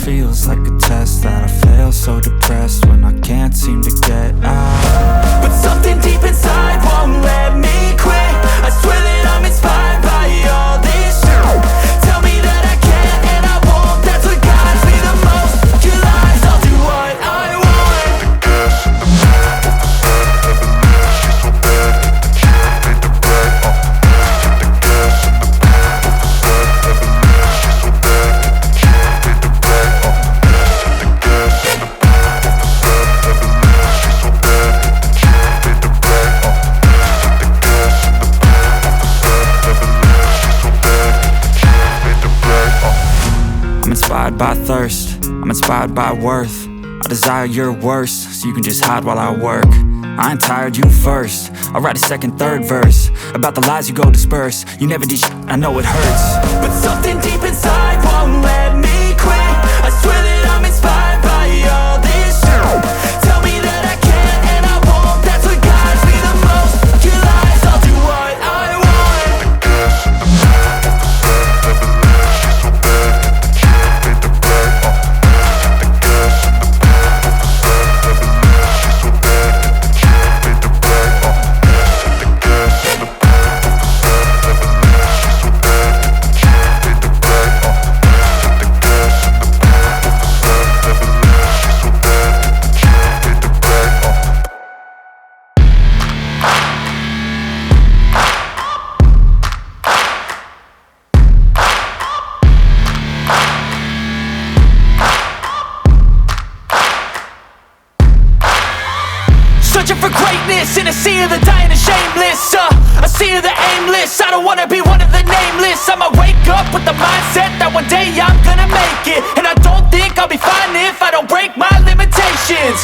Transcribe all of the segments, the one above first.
feels like a test that I fail, so depressed when I can't seem to get out. But something deep inside won't let me quit. I swear that I'm inspired by all this shit. Tell me that I can't and I won't. That's what guides me the most. Your lies, I'll do what I want. I'm inspired by thirst, I'm inspired by worth. I desire your worst, so you can just hide while I work. I ain't tired, you first. I'll write a second, third verse about the lies you go disperse. You never did shit, I know it hurts. But something deep inside won't let me quit. I swear that I'm inspired by all this shit. Tell me that I can't and I won't. That's what guides me the most. Your lies, I'll do what I want. Searching for greatness in a sea of the dying and shameless, a sea of the aimless. I don't wanna be one of the nameless. I'ma wake up with the mindset that one day I'm gonna make it. And I don't think I'll be fine if I don't break my limitations.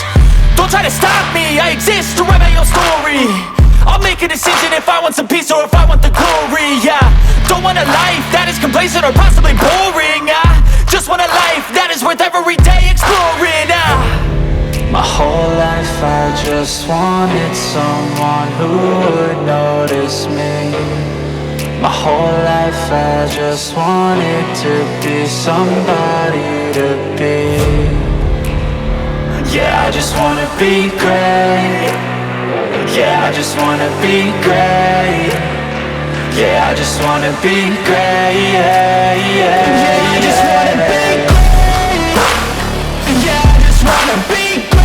Don't try to stop me, I exist to write my own story. I'll make a decision if I want some peace or if I want the glory. Yeah, don't want a life that is complacent or possibly boring. I just want a life that is worth every day exploring. My whole life I just wanted someone who would notice me. My whole life I just wanted to be somebody to be. Yeah, I just wanna be great. Yeah, I just wanna be great. Yeah, I just wanna be great. Yeah, yeah, I just wanna be great. Yeah, I just wanna be great.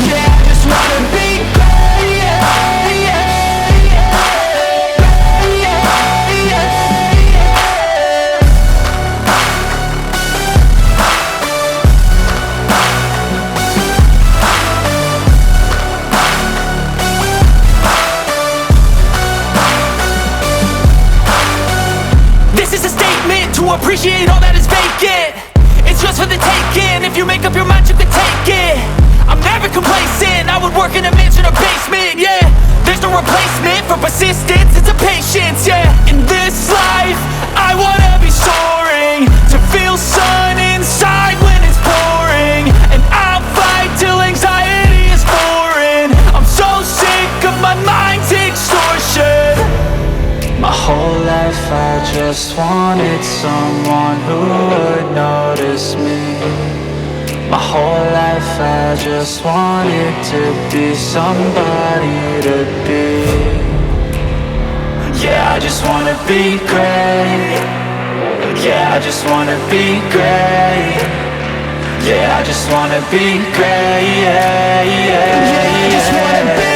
Yeah, I just wanna be great. Yeah, yeah, yeah. Yeah, yeah, yeah. This is a statement to appreciate all that is vacant. It's just for the taking. If you make up your mind, you can take it. I'm never complacent. I would work in a mansion or basement. Yeah, there's no replacement for persistence. It's a patience. Yeah, in this life, I wanna be soaring, to feel sun inside when it's pouring. And I'll fight till anxiety is foreign. I'm so sick of my mind's extortion. My whole life I just wanted someone who would notice me. My whole life I just wanted to be somebody to be. Yeah, I just wanna be great. Yeah, I just wanna be great. Yeah, I just wanna be great. Yeah, yeah, yeah, I just wanna be